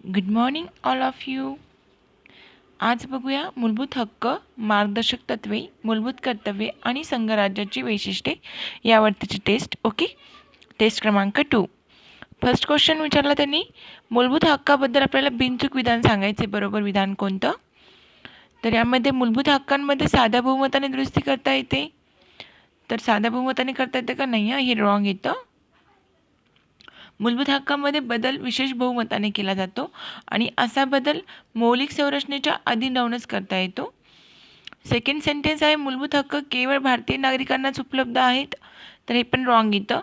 Good morning all of you. आज बघूया मूलभूत हक्क, मार्गदर्शक तत्त्वे, मूलभूत कर्तव्ये आणि संघराज्याची वैशिष्ट्ये यावरतीची टेस्ट. ओके, टेस्ट क्रमांक 2. फर्स्ट क्वेश्चन विचारला त्यांनी, मूलभूत हक्काबद्दल आपल्याला बिनचूक विधान सांगायचे. बरोबर विधान कोणतं? तर यामध्ये मूलभूत हक्कांमध्ये साध्या बहुमताने दुरुस्ती करता येते. तर साध्या बहुमताने करता येते का? नाही, हे रॉंग येतं. मूलभूत हक्कामध्ये बदल विशेष बहुमताने केला जातो आणि असा बदल मौलिक संरचनेच्या अधीन राहूनच करता येतो. सेकंड सेंटेन्स आहे, मूलभूत हक्क केवळ भारतीय नागरिकांनाच उपलब्ध आहेत. तर हे पण रॉंग येतं.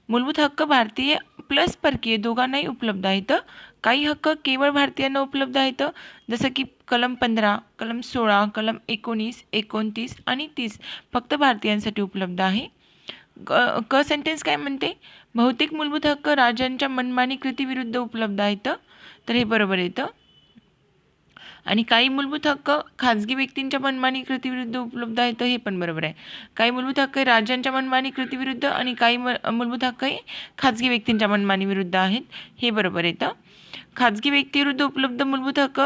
मूलभूत हक्क भारतीय प्लस परकीय दोघांनाही उपलब्ध आहेत. काही हक्क केवळ भारतीयांना उपलब्ध आहेत, जसं की कलम 15, कलम 16, कलम 19, 29 आणि 30 फक्त भारतीयांसाठी उपलब्ध आहे. क सेंटेन्स काय म्हणते, बहुतेक मूलभूत हक्क राजांच्या मनमानी कृतीविरुद्ध उपलब्ध आहेत. तर हे बरोबर येतं. आणि काही मूलभूत हक्क खाजगी व्यक्तींच्या मनमानी कृतीविरुद्ध उपलब्ध आहेत. हे पण बरोबर आहे. काही मूलभूत हक्क राजांच्या मनमानी कृतीविरुद्ध आणि काही मूलभूत हक्क हे खाजगी व्यक्तींच्या मनमानी विरुद्ध आहेत. हे बरोबर येतं. खाजगी व्यक्तीविरुद्ध उपलब्ध मूलभूत हक्क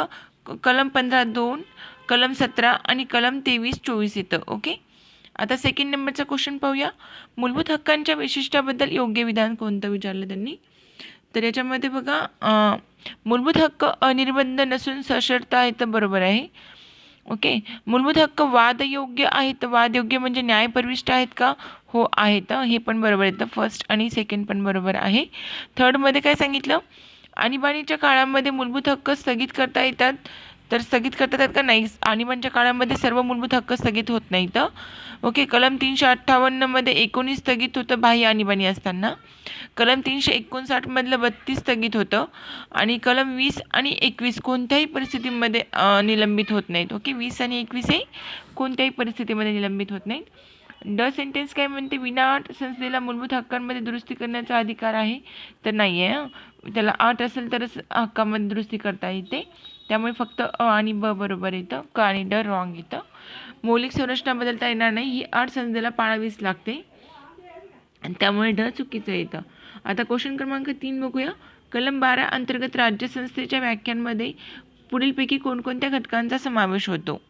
कलम 15(2), कलम 17 आणि कलम 23-24 येतं. ओके, आता सेकंड नंबरचा क्वेश्चन पाहूया. मूलभूत हक्कांच्या वैशिष्ट्याबद्दल योग्य विधान कोणतं विचारलं त्यांनी. तर याच्यामध्ये बघा, मूलभूत हक्क अनिर्बंध नसून सशर्त आहेत. बरोबर आहे. ओके, मूलभूत हक्क वादयोग्य आहेत. वादयोग्य म्हणजे न्यायप्रविष्ट आहेत का? हो आहेत. हे पण बरोबर येतं. फर्स्ट आणि सेकंड पण बरोबर आहे. थर्डमध्ये काय सांगितलं, आणीबाणीच्या काळामध्ये मूलभूत हक्क स्थगित करता येतात. तर स्थगित करता येतात का? नाही. आणीबाणीच्या काळामध्ये सर्व मूलभूत हक्क स्थगित होत नाहीत. ओके, कलम 358मध्ये 19 स्थगित होतं बाह्य आणीबाणी असताना. कलम 359 मधलं 32 स्थगित होतं आणि कलम 20 आणि 21 कोणत्याही परिस्थितीमध्ये निलंबित होत नाहीत. ओके, 20 आणि 21 हे कोणत्याही परिस्थितीमध्ये निलंबित होत नाहीत. ड सेंटेन्स काय म्हणते, विनाअट संसदेला मूलभूत हक्कांमध्ये दुरुस्ती करण्याचा अधिकार आहे. तर नाही आहे. त्याला अट असेल तरच हक्कामध्ये दुरुस्ती करता येते. त्यामुळे फक्त अ आणि ब बरोबर येतं, क आणि ड रॉंग येतं. मौलिक संरचना बदलता येणार नाही, ही अट संसदेला पाळावीच लागते आणि त्यामुळे ढ चुकीचं येतं. आता क्वेश्चन क्रमांक 3 बघूया. कलम 12 अंतर्गत राज्यसंस्थेच्या व्याख्यांमध्ये पुढीलपैकी कोणकोणत्या घटकांचा समावेश होतो.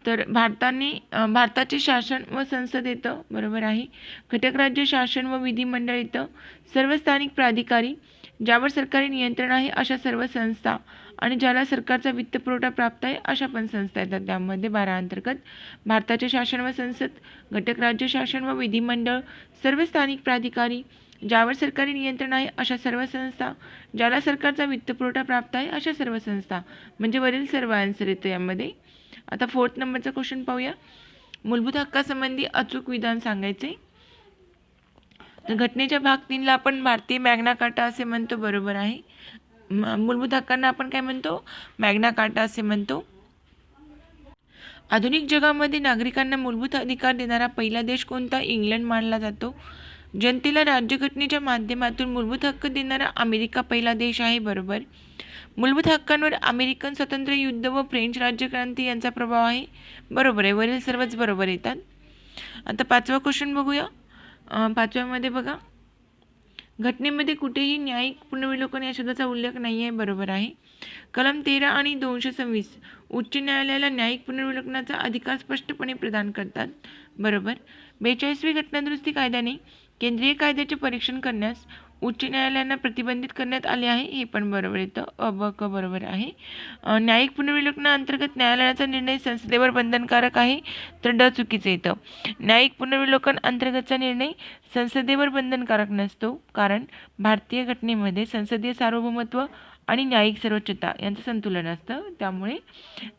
तर भारताचे शासन व संसद येतं. बरोबर आहे. घटक राज्य शासन व विधिमंडळ येतं. सर्व स्थानिक प्राधिकारी, ज्यावर सरकारी नियंत्रण आहे अशा सर्व संस्था आणि ज्याला सरकारचा वित्तपुरवठा प्राप्त आहे अशा पण संस्था येतात. त्यामध्ये 12 अंतर्गत भारताचे शासन व संसद, घटक राज्य शासन व विधिमंडळ, सर्व स्थानिक प्राधिकारी, ज्यावर सरकारी नियंत्रण आहे अशा सर्व संस्था, ज्याला सरकारचा वित्तपुरवठा प्राप्त आहे अशा सर्व संस्था, म्हणजे वरील सर्व आन्सर येतं यामध्ये. आता फोर्थ नंबरचा क्वेश्चन पाहूया. मूलभूत हक्कासंबंधी अचूक विधान सांगायचे. तर घटनेच्या भाग 3ला आपण भारतीय मॅग्ना कार्टा असे म्हणतो. बरोबर आहे. मूलभूत हक्कांना आपण काय म्हणतो? मॅग्ना कार्टा असे म्हणतो. आधुनिक जगामध्ये नागरिकांना मूलभूत अधिकार देणारा पहिला देश कोणता? इंग्लंड मानला जातो. जनतेला राज्यघटनेच्या माध्यमातून मूलभूत हक्क देणारा अमेरिका पहिला देश आहे. बरोबर. मूलभूत हक्कांवर अमेरिकन स्वातंत्र्य युद्ध व फ्रेंच राज्यक्रांती यांचा प्रभाव आहे. बरोबर आहे. वरील सर्वच बरोबर येतात. आता पाचवा क्वेश्चन बघूया. पाचव्यामध्ये बघा, घटनेमध्ये कुठेही न्यायिक पुनर्विलोकन या शब्दाचा उल्लेख नाही आहे. बरोबर आहे. कलम 13 आणि 226 उच्च न्यायालयाला न्यायिक पुनर्विलोकनाचा अधिकार स्पष्टपणे प्रदान करतात. बरोबर. 42वी घटनादुरुस्ती कायद्याने केंद्रीय कायद्याचे परीक्षण करण्यास उच्च न्यायालयांना प्रतिबंधित करण्यात आले आहे. हे पण बरोबर येतं. अ ब क बरोबर आहे. न्यायिक पुनर्विलोकनाअंतर्गत न्यायालयाचा निर्णय संसदेवर बंधनकारक आहे. तर ड चुकीचं येतं. न्यायिक पुनर्विलोकन अंतर्गतचा निर्णय संसदेवर बंधनकारक नसतो, कारण भारतीय घटनेमध्ये संसदीय सार्वभौमत्व आणि न्यायिक सर्वोच्चता यांचं संतुलन असतं. त्यामुळे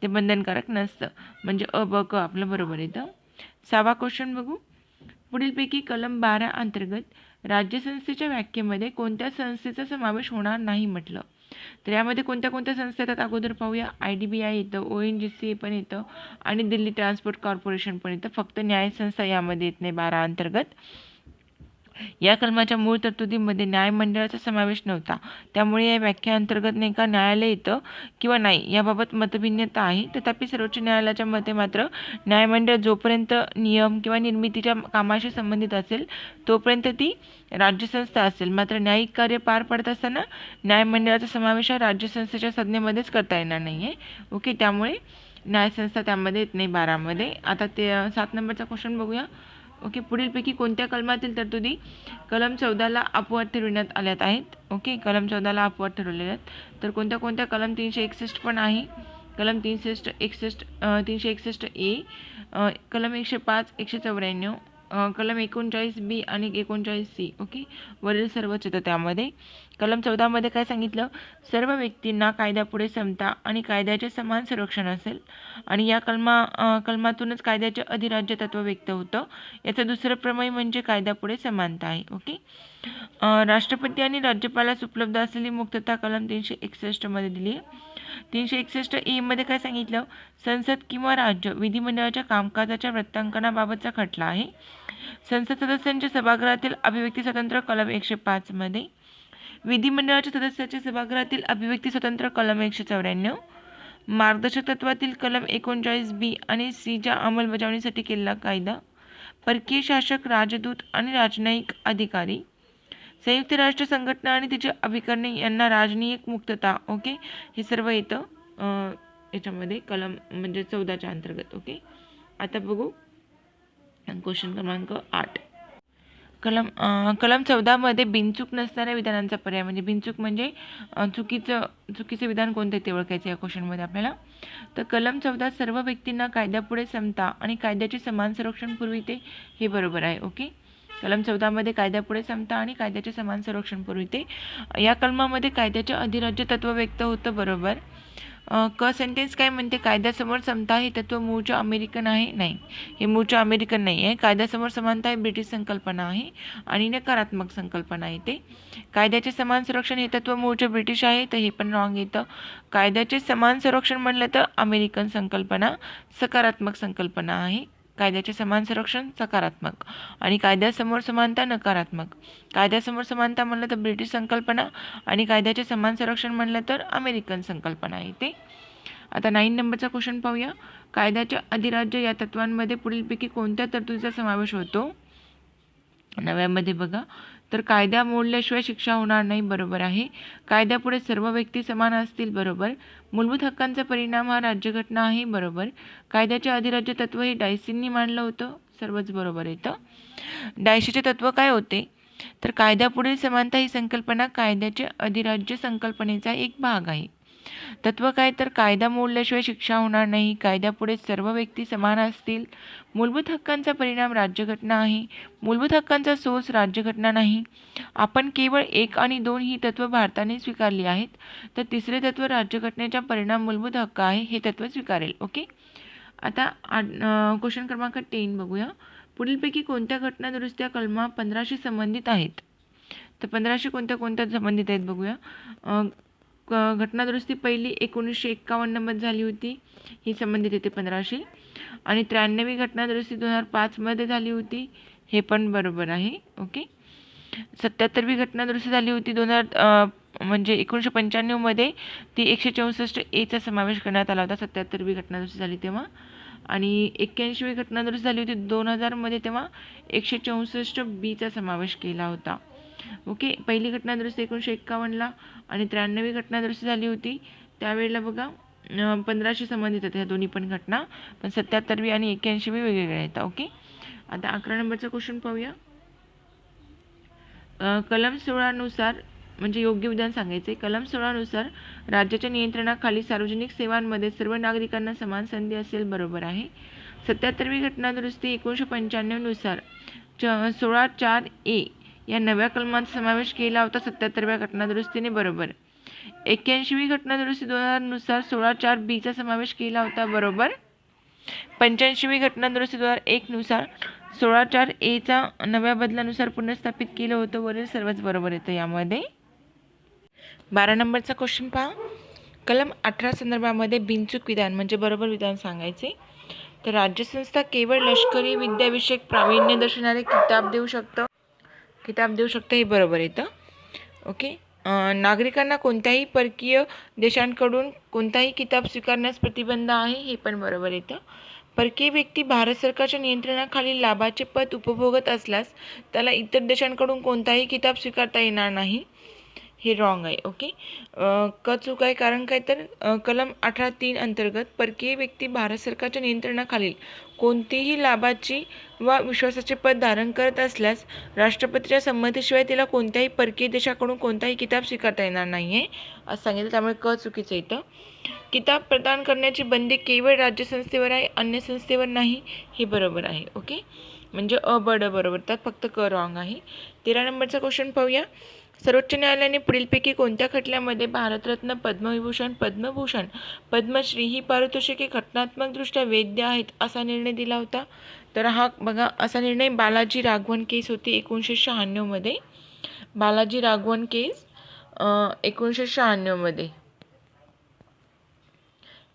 ते बंधनकारक नसतं. म्हणजे अ ब क आपलं बरोबर येतं. 6वा क्वेश्चन बघू. पुढीलपैकी कलम 12 अंतर्गत राज्यसंस्थेच्या व्याख्येमध्ये कोणत्या संस्थेचा समावेश होणार नाही म्हटलं. तर यामध्ये कोणत्या कोणत्या संस्था येतात अगोदर पाहूया. IDBI येतं, ONGC पण येतं आणि दिल्ली ट्रान्सपोर्ट कॉर्पोरेशन पण येतं. फक्त न्यायसंस्था यामध्ये येत नाही 12 अंतर्गत. या कलमाच्या मूळ तरतुदीमध्ये न्यायमंडळाचा समावेश नव्हता, त्यामुळे या व्याख्येअंतर्गत नाही का न्यायालय येतं किंवा नाही याबाबत मतभिन्नता आहे. तथापि सर्वोच्च न्यायालयाच्या मते मात्र न्यायमंडळ जोपर्यंत नियम किंवा निर्मितीच्या कामाशी संबंधित असेल तोपर्यंत ती राज्यसंस्था असेल. मात्र न्यायिक कार्य पार पडत असताना न्यायमंडळाचा समावेश हा राज्यसंस्थेच्या संज्ञेमध्येच करता येणार नाही आहे. ओके, त्यामुळे न्यायसंस्था त्यामध्ये येत नाही 12मध्ये. आता ते 7 नंबरचा क्वेश्चन बघूया. ओके, पुढीलपैकी कोणत्या कलमातील तरतुदी कलम 14ला अपवाद ठरविण्यात आल्यात आहेत? ओके, कलम 14ला अपवाद ठरवलेले आहेत. तर कोणत्या कोणत्या? कलम 361 पण आहे, कलम 361 ए, कलम 105, 194, कलम 39 बी आणि 39 सी. ओके, वरील सर्वच येतं त्यामध्ये. कलम 14मध्ये काय सांगितलं? सर्व व्यक्तींना कायद्यापुढे समता आणि कायद्याचे समान संरक्षण असेल आणि या कलमातूनच कायद्याचे अधिराज्य तत्व व्यक्त होतं. याचं दुसरं प्रमेय म्हणजे कायद्यापुढे समानता आहे. ओके, राष्ट्रपती आणि राज्यपालास उपलब्ध असलेली मुक्तता कलम 361 मध्ये दिली आहे. 361 ए मध्ये काय सांगितलं? संसद किंवा राज्य विधिमंडळाच्या कामकाजाच्या वृत्तांकनाबाबतचा खटला आहे. संसद सदस्यांच्या सभागृहातील अभिव्यक्ती स्वातंत्र्य कलम 105 मध्ये, विधिमंडळाच्या सदस्याच्या सभागृहातील अभिव्यक्ती स्वातंत्र्य कलम 194, मार्गदर्शक तत्वातील कलम 39 बी आणि सीच्या अंमलबजावणीसाठी केलेला कायदा, परकीय शासक, राजदूत आणि राजनयिक अधिकारी, संयुक्त राष्ट्र संघटना आणि तिची अभिकरणे यांना राजनयिक मुक्तता. ओके, हे सर्व येतं याच्यामध्ये कलम म्हणजे 14च्या अंतर्गत. ओके, आता बघू क्वेश्चन क्रमांक 8. कलम 14मध्ये बिनचूक नसणाऱ्या विधानांचा पर्याय, म्हणजे बिनचूक म्हणजे चुकीचं विधान कोणते ते ओळखायचं या क्वेश्चनमध्ये आपल्याला. तर कलम 14 सर्व व्यक्तींना कायद्यापुढे समता आणि कायद्याचे समान संरक्षण पुरविते, हे बरोबर आहे. ओके, कलम 14मध्ये कायद्यापुढे समता आणि कायद्याचे समान संरक्षण पुरविते. या कलमामध्ये कायद्याचे अधिराज्य तत्व व्यक्त होतं, बरोबर. क सेंटेन्स काय म्हणते? कायद्यासमोर समता हे तत्व मूळच्या अमेरिकन आहे, नाही, हे मूळच्या अमेरिकन नाही आहे. कायद्यासमोर समानता ही ब्रिटिश संकल्पना आहे आणि नकारात्मक संकल्पना आहे. ते कायद्याचे समान संरक्षण हे तत्व मूळचे ब्रिटिश आहे, तर हे पण रॉंग येतं. कायद्याचे समान संरक्षण म्हणलं तर अमेरिकन संकल्पना सकारात्मक संकल्पना आहे. कायद्याचे समान संरक्षण सकारात्मक आणि कायद्यासमोर समानता नकारात्मक. कायद्यासमोर समानता म्हणलं तर ब्रिटिश संकल्पना आणि कायद्याचे समान संरक्षण म्हणलं तर अमेरिकन संकल्पना आहे ते. आता 9 नंबरचा क्वेश्चन पाहूया. कायद्याचे अधिराज्य या तत्वांमध्ये पुढीलपैकी कोणत्या तरतुदीचा समावेश होतो? 9व्यामध्ये बघा, तर कायदा मोडल्याशिवाय शिक्षा होणार नाही, बरोबर आहे. कायद्यापुढे सर्व व्यक्ती समान असतील, बरोबर. मूलभूत हक्कांचा परिणाम हा राज्यघटना आहे, बरोबर. कायद्याचे अधिराज्य तत्व हे डायसींनी मांडलं होतं, सर्वच बरोबर येतं. डायसीचे तत्व काय होते? तर कायद्यापुढील समानता ही संकल्पना कायद्याचे अधिराज्य संकल्पनेचा एक भाग आहे. तत्व काय? तर कायदा मोडल्याशिवाय शिक्षा होणार नाही, कायद्यापुढे सर्व व्यक्ती समान असतील, मूलभूत हक्कांचा परिणाम राज्यघटना आहे, मूलभूत हक्कांचा सोर्स राज्यघटना नाही, आपण केवळ 1 आणि 2 ही तत्व भारताने स्वीकारली आहेत, तर तिसरे तत्व राज्यघटनेचा परिणाम मूलभूत हक्क आहे, हे तत्व स्वीकारेल. ओके, आता क्वेश्चन क्रमांक 10 बघूया. पुढीलपैकी कोणत्या घटना दुरुस्त्या कलम 15शी संबंधित आहेत? तर 15शी कोणत्या कोणत्या संबंधित आहेत बघूया. घटना दुरुस्ती पहिली 1951 मध्ये झाली होती, ही संबंधित येते 15शी. आणि 93वी घटना दुरुस्ती 2005 मध्ये झाली होती, हे पण बरोबर आहे. ओके, 77वी घटना दुरुस्ती झाली होती म्हणजे 1995 मध्ये, ती 164 ए चा समावेश करण्यात आला होता. 77वी घटना दुरुस्ती झाली तेव्हा. आणि 81वी घटना दुरुस्ती झाली होती 2000 मध्ये, तेव्हा 164 बी चा समावेश केला होता. ओके, पहिली घटना दुरुस्ती 1951ला आणि 93वी घटना दुरुस्ती झाली होती त्यावेळेला बघा 15शी संबंधित आहेत ह्या दोन्ही पण घटना, पण 77वी आणि 81वी वेगवेगळ्या आहेत. ओके, आता 11 नंबरचा क्वेश्चन पाहूया. कलम 16 नुसार म्हणजे योग्य विधान सांगायचे. कलम 16 नुसार राज्याच्या नियंत्रणाखाली सार्वजनिक सेवांमध्ये सर्व नागरिकांना समान संधी असेल, बरोबर आहे. 77वी घटना दुरुस्ती 1995 नुसार 16(4) ए या नव्या कलमांचा समावेश केला होता 77व्या घटना दुरुस्तीने, बरोबर. 81वी घटना दुरुस्ती 2000 नुसार 16(4) बी चा समावेश केला होता, बरोबर. 85वी घटना दुरुस्ती 2001 नुसार 16(4) ए चा नव्या बदलानुसार पुनर्स्थापित केलं होतं, वरील सर्वच बरोबर येतं यामध्ये. 12 नंबरचा क्वेश्चन पहा. कलम 18 संदर्भामध्ये बिनचूक विधान म्हणजे बरोबर विधान सांगायचे. तर राज्यसंस्था केवळ लष्करी विद्याविषयक प्रावीण्य दर्शवणारे किताब देऊ शकतं. किताब देऊ शकतं, हे बरोबर येतं. ओके. नागरिकांना कोणत्याही परकीय देशांकडून कोणताही किताब स्वीकारण्यास प्रतिबंध आहे, हे पण बरोबर येतं. परकीय व्यक्ती भारत सरकारच्या नियंत्रणाखाली लाभाचे पद उपभोगत असल्यास त्याला इतर देशांकडून कोणताही किताब स्वीकारता येणार नाही, हे रॉंग आहे. ओके. क चूक आहे, कारण काय तर कलम 18(3) अंतर्गत परकीय व्यक्ती भारत सरकारच्या नियंत्रणाखालील कोणतीही लाभाची वा विश्वासाचे पद धारण करत असल्यास राष्ट्रपतीच्या संमतीशिवाय तिला कोणत्याही परकीय देशाकडून कोणताही किताब स्वीकारता येणार नाही आहे, असं सांगितलं. त्यामुळे क चुकीचं येतं. किताब प्रदान करण्याची बंदी केवळ राज्यसंस्थेवर आहे, अन्य संस्थेवर नाही, हे बरोबर आहे. ओके. म्हणजे अ ब ड बरोबर, त्यात फक्त क रॉंग आहे. 13 नंबरचा क्वेश्चन पाहूया. सर्वोच्च न्यायालयाने पुढीलपैकी कोणत्या खटल्यामध्ये भारतरत्न, पद्मविभूषण, पद्मभूषण, पद्मश्री ही पारितोषिके घटनात्मकदृष्ट्या वैध आहेत असा निर्णय दिला होता? तर हा बघा, असा निर्णय बालाजी राघवन केस होती 1996 मध्ये. बालाजी राघवन केस 1996 मध्ये.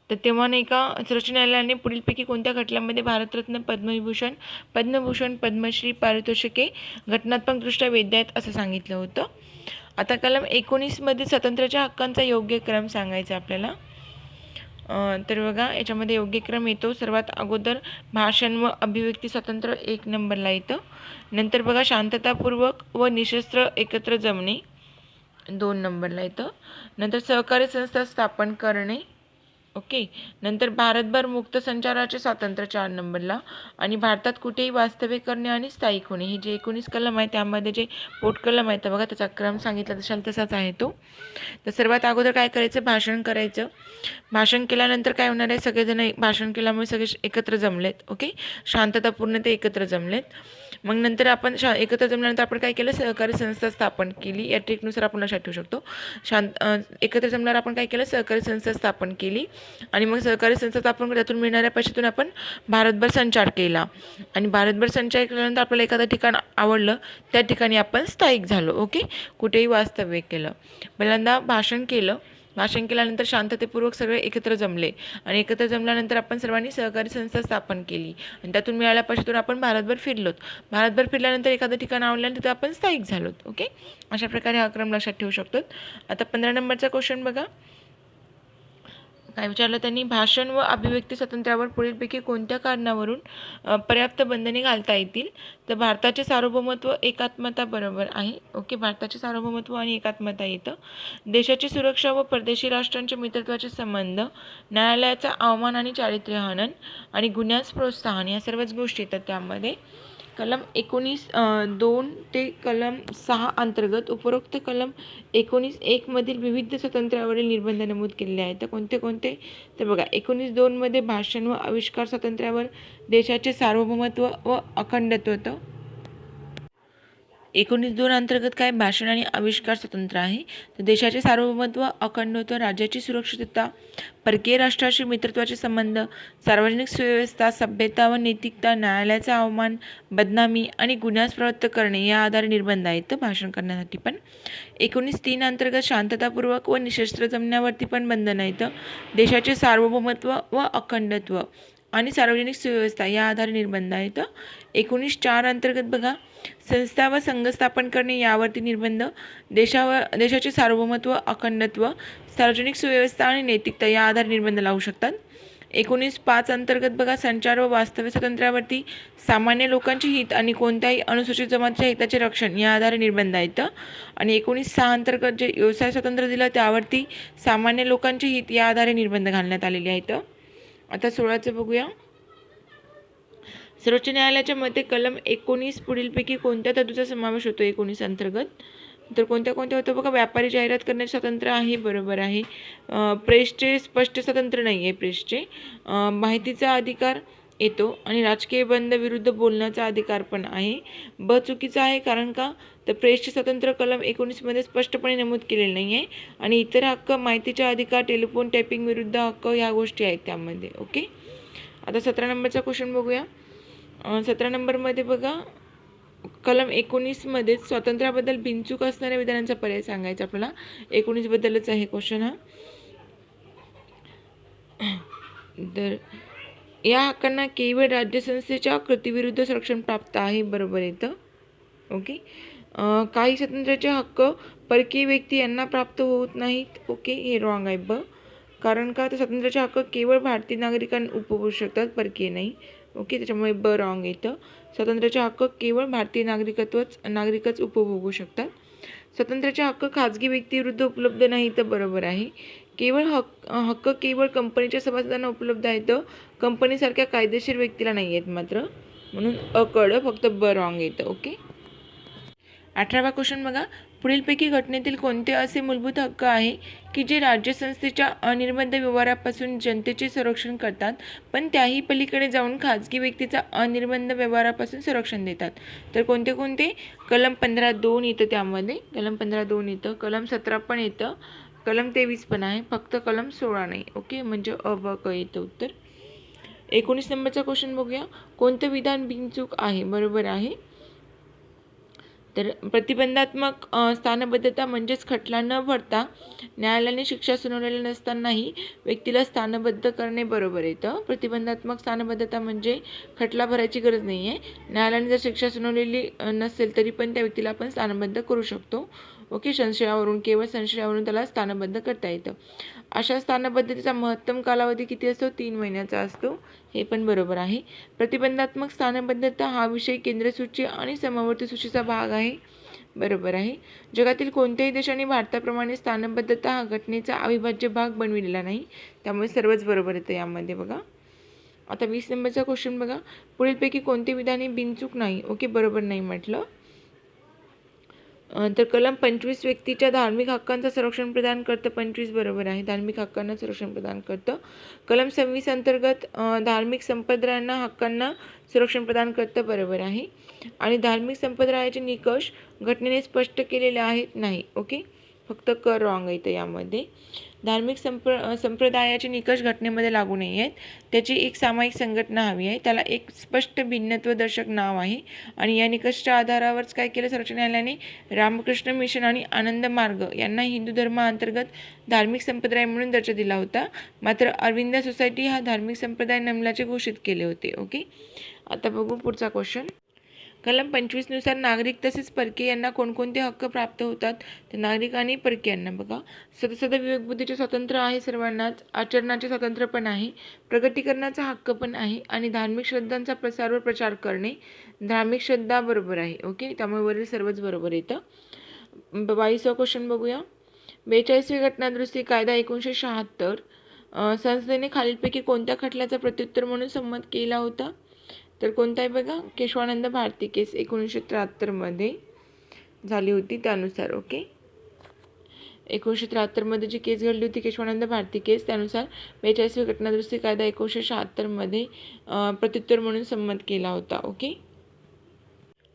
तर तेव्हा नाही का सर्वोच्च न्यायालयाने पुढीलपैकी कोणत्या खटल्यामध्ये भारतरत्न, पद्मविभूषण, पद्मभूषण, पद्मश्री पारितोषिके घटनात्मकदृष्ट्या वैध आहेत असं सांगितलं होतं. आता कलम 19 मध्ये स्वातंत्र्याच्या हक्कांचा योग्य क्रम सांगायचा आपल्याला. तर बघा, याच्यामध्ये योग्य क्रम येतो. सर्वात अगोदर भाषण व अभिव्यक्ती स्वातंत्र्य 1 नंबरला येतं. नंतर बघा, शांततापूर्वक व निशस्त्र एकत्र जमणे 2 नंबरला येतं. नंतर सहकारी संस्था स्थापन करणे. ओके. नंतर भारतभर मुक्त संचाराचे स्वातंत्र्य 4 नंबरला. आणि भारतात कुठेही वास्तव्य करणे आणि स्थायिक होणे, हे जे 19 कलम आहे त्यामध्ये जे पोटकलम आहे तर बघा, त्याचा क्रम सांगितला तसाच आहे तो. तर सर्वात अगोदर काय करायचं, भाषण करायचं. भाषण केल्यानंतर काय होणार आहे, सगळेजण भाषण केल्यामुळे सगळे एकत्र जमलेत. ओके. शांततापूर्ण ते एकत्र जमलेत. मग नंतर आपण एकत्र जमल्यानंतर आपण काय केलं, सहकारी संस्था स्थापन केली. या ट्रिकनुसार आपण लक्षात ठेवू शकतो. एकत्र जमल्यावर आपण काय केलं, सहकारी संस्था स्थापन केली. आणि मग सहकारी संस्था स्थापन त्यातून मिळणाऱ्या पैशातून आपण भारतभर संचार केला. आणि भारतभर संचार केल्यानंतर आपल्याला एखादं ठिकाण आवडलं, त्या ठिकाणी आपण स्थायिक झालो. ओके. कुठेही वास्तव्य केलं. पहिल्यांदा भाषण केलं. भाषण केल्यानंतर शांततेपूर्वक सगळे एकत्र जमले. आणि एकत्र जमल्यानंतर आपण सर्वांनी सहकारी संस्था स्थापन केली. आणि त्यातून मिळाल्या पैशातून आपण भारतभर फिरलोत. भारतभर फिरल्यानंतर एखादं ठिकाण आवडल्यानंतर तिथं आपण स्थायिक झालोत. ओके. अशा प्रकारे हा क्रम लक्षात ठेवू शकतो. आता 15 नंबरचा क्वेश्चन बघा, काय विचारलं त्यांनी, भाषण व अभिव्यक्ती स्वातंत्र्यावर पुढीलपैकी कोणत्या कारणावरून पर्याप्त बंधने घालता येतील? तर भारताचे सार्वभौमत्व, एकात्मता बरोबर आहे. ओके. भारताचे सार्वभौमत्व आणि एकात्मता येतं. देशाची सुरक्षा व परदेशी राष्ट्रांचे मित्रत्वाचे संबंध, न्यायालयाचा अवमान आणि चारित्र्यहनन आणि गुन्ह्यास प्रोत्साहन, या सर्वच गोष्टी येतात त्यामध्ये. कलम 19(2) ते कलम 6 अंतर्गत उपरोक्त कलम 19(1) मधील विविध स्वातंत्र्यावरील निर्बंध नमूद केलेले आहेत. तर कोणते कोणते, तर बघा, 19(2) मध्ये भाषण व आविष्कार स्वातंत्र्यावर देशाचे सार्वभौमत्व व अखंडत्व होतं. 19(2) अंतर्गत काय, भाषण आणि आविष्कार स्वतंत्र आहे. तर देशाचे सार्वभौमत्व, अखंडत्व, राज्याची सुरक्षितता, परकीय राष्ट्राशी मित्रत्वाचे संबंध, सार्वजनिक सुव्यवस्था, सभ्यता व नैतिकता, न्यायालयाचा अवमान, बदनामी आणि गुन्ह्यास प्रवृत्त करणे या आधारे निर्बंध आहेत भाषण करण्यासाठी पण. 19(3) अंतर्गत शांततापूर्वक व निशस्त्र जमण्यावरती पण बंधन आहेत. देशाचे सार्वभौमत्व व अखंडत्व आणि सार्वजनिक सुव्यवस्था या आधारे निर्बंध आहेत. 19(4) अंतर्गत बघा, संस्था व संघ स्थापन करणे यावरती निर्बंध, देशाचे सार्वभौमत्व, अखंडत्व, सार्वजनिक सुव्यवस्था आणि नैतिकता या आधारे निर्बंध लावू शकतात. 19(5) अंतर्गत बघा, संचार व वास्तव्य स्वातंत्र्यावरती सामान्य लोकांचे हित आणि कोणत्याही अनुसूचित जमातीच्या हिताचे रक्षण या आधारे निर्बंध आहेत. आणि 19(6) अंतर्गत जे व्यवसाय स्वातंत्र्य दिलं त्यावरती सामान्य लोकांचे हित या आधारे निर्बंध घालण्यात आलेले आहेत. आता 16चं बघूया. सर्वोच्च न्यायालयाच्या मते कलम 19 पुढीलपैकी कोणत्या तरतुदीचा समावेश होतो 19 अंतर्गत? तर कोणत्या होतं बघा, व्यापारी जाहिरात करण्याचे स्वातंत्र्य आहे, बरोबर आहे. प्रेसचे स्पष्ट स्वातंत्र्य नाही आहे, प्रेसचे. माहितीचा अधिकार येतो आणि राजकीय बंद विरुद्ध बोलण्याचा अधिकार पण आहे. ब चुकीचा आहे, कारण का, तर प्रेसचे स्वातंत्र्य कलम 19 मध्ये स्पष्टपणे नमूद केलेले नाही आहे. आणि इतर हक्क, माहितीचा अधिकार, टेलिफोन टॅपिंग विरुद्ध हक्क ह्या गोष्टी आहेत त्यामध्ये. ओके. आता 17 नंबरचा क्वेश्चन बघूया. 17 नंबरमध्ये बघा, कलम 19 मध्ये स्वातंत्र्याबद्दल बिनचूक असणाऱ्या विधानांचा पर्याय सांगायचा आपल्याला. 19 बद्दलच आहे क्वेश्चन हा. तर या हक्कांना केवळ राज्यसंस्थेच्या कृतीविरुद्ध संरक्षण प्राप्त आहे, बरोबर येतं. ओके. काही स्वातंत्र्याचे हक्क परकीय व्यक्ती यांना प्राप्त होत नाहीत. ओके, हे रॉंग आहे ब. कारण का तर स्वातंत्र्याचे हक्क केवळ भारतीय नागरिकांना उपभोगू शकतात, परकीय नाही. ओके, त्याच्यामुळे ब रॉंग येतं. स्वातंत्र्याचे हक्क केवळ भारतीय नागरिकच उपभोगू शकतात. स्वातंत्र्याचे हक्क खाजगी व्यक्तीविरुद्ध उपलब्ध नाही, तर बरोबर आहे. केवळ हक्क केवळ कंपनीच्या सभासदांना उपलब्ध आहेत, कंपनीसारख्या कायदेशीर व्यक्तीला नाही आहेत मात्र, म्हणून अकड फक्त ब रॉंग येतं. ओके, 18वा क्वेश्चन बघा. पुढीलपैकी घटनेतील कोणते असे मूलभूत हक्क आहे की जे राज्यसंस्थेच्या अनिर्बंध व्यवहारापासून जनतेचे संरक्षण करतात, पण त्याही पलीकडे जाऊन खाजगी व्यक्तीचा अनिर्बंध व्यवहारापासून संरक्षण देतात? तर कोणते कोणते? कलम 15(2) येतं त्यामध्ये, कलम 15(2) येतं, कलम 17 पण येतं, कलम 23 पण आहे, फक्त कलम 16 नाही. ओके, म्हणजे अ ब क येतं उत्तर. 19 नंबरचा क्वेश्चन बघूया. कोणतं विधान बिनचूक आहे? बरोबर आहे. तर प्रतिबंधात्मक स्थानबद्धता म्हणजेच खटला न भरता न्यायालयाने शिक्षा सुनावलेली नसतानाही व्यक्तीला स्थानबद्ध करणे बरोबर येतं. प्रतिबंधात्मक स्थानबद्धता म्हणजे खटला भरायची गरज नाही आहे. न्यायालयाने जर शिक्षा सुनावलेली नसेल तरी पण त्या व्यक्तीला आपण स्थानबद्ध करू शकतो. ओके, केवळ संशयावरून त्याला स्थानबद्ध करता येतं. अशा स्थानबद्धतेचा महत्तम कालावधी किती असतो? 3 महिन्याचा असतो. हे पण बरोबर आहे. प्रतिबंधात्मक स्थानबद्धता हा विषय केंद्र सूची आणि समवर्ती सूचीचा भाग आहे. बरोबर आहे. जगातील कोणत्याही देशाने भारताप्रमाणे स्थानबद्धता हा घटनेचा अविभाज्य भाग बनविलेला नाही, त्यामुळे सर्वच बरोबर येतं यामध्ये बघा. आता 20 नंबरचा क्वेश्चन बघा. पुढीलपैकी कोणते विधान हे बिनचूक नाही? ओके, बरोबर नाही म्हटलं. तर कलम 25 व्यक्तीच्या धार्मिक हक्कांचं संरक्षण प्रदान करतं. 25 बरोबर आहे, धार्मिक हक्कांना संरक्षण प्रदान करतं. कलम 26 अंतर्गत धार्मिक संप्रदायांना हक्कांना संरक्षण प्रदान करतं. बरोबर आहे. आणि धार्मिक संप्रदायाचे निकष घटनेने स्पष्ट केलेले आहेत नाही. ओके, फक्त क रॉंग येतं यामध्ये. धार्मिक संप्रदायाचे निकष घटनेमध्ये लागू नाही आहेत. त्याची एक सामायिक संघटना हवी आहे, त्याला एक स्पष्ट भिन्नत्वदर्शक नाव आहे आणि या निकषाच्या आधारावरच काय केलं सर्वोच्च न्यायालयाने? रामकृष्ण मिशन आणि आनंद मार्ग यांना हिंदू धर्माअंतर्गत धार्मिक संप्रदाय म्हणून दर्जा दिला होता. मात्र अरविंद सोसायटी हा धार्मिक संप्रदाय नसल्याचे घोषित केले होते. ओके, आता बघू पुढचा क्वेश्चन. कलम 25 नुसार नागरिक तसेच परकीय यांना कोणकोणते हक्क प्राप्त होतात? तर नागरिक आणि परकीयांना बघा, सदसद विवेकबुद्धीचे स्वातंत्र्य आहे सर्वांनाच, आचरणाचे स्वातंत्र्य पण आहे, प्रगतीकरणाचा हक्क पण आहे आणि धार्मिक श्रद्धांचा प्रसार व प्रचार करणे. धार्मिक श्रद्धा बरोबर आहे. ओके, त्यामुळे वरील सर्वच बरोबर येतं. 22वा क्वेश्चन बघूया. 42वी घटनादुरुस्ती कायदा 1976 संसदेने खालीलपैकी कोणत्या खटल्याचा प्रत्युत्तर म्हणून संमत केला होता? तर कोणता आहे बघा, केशवानंद भारती केस 1973 मध्ये झाली होती त्यानुसार. ओके, 1973 मध्ये जी केस घडली होती केशवानंद भारती केस, त्यानुसार 42वी घटनादुरुस्ती कायदा 1976 मध्ये प्रत्युत्तर म्हणून संमत केला होता. ओके,